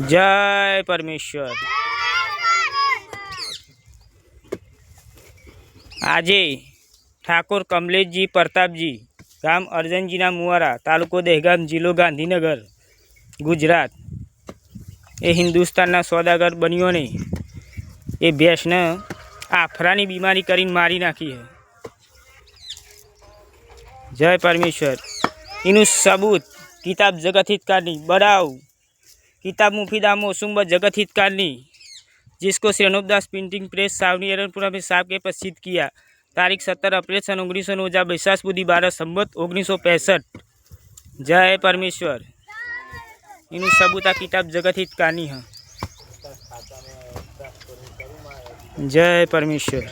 जय परमेश्वर। આજે ઠાકોર કમલેશજી પ્રતાપજી ગામ અરજણજીના મુવારા તાલુકો દહેગામ જિલ્લો ગાંધીનગર ગુજરાત એ હિન્દુસ્તાનના સોદાગર બન્યો ને એ ભેંસને આફરાની બીમારી કરીને મારી નાખી है। जय परमेश्वर। इनु सबूत किताब जगत हितकारी बढ़ाओ किताब मुफीदा मौसुम जगत हितकारी जिसको श्री अनुपदास प्रिंटिंग प्रेस सावनी एरनपुरा में साहब के प्रसिद्ध किया। तारीख 17 अप्रैल सन 1949 बैसाख बुद्धि 12 संबत 1965। जय परमेश्वर। इनु सबूत आ किताब जगत हितकारी है। जय परमेश्वर।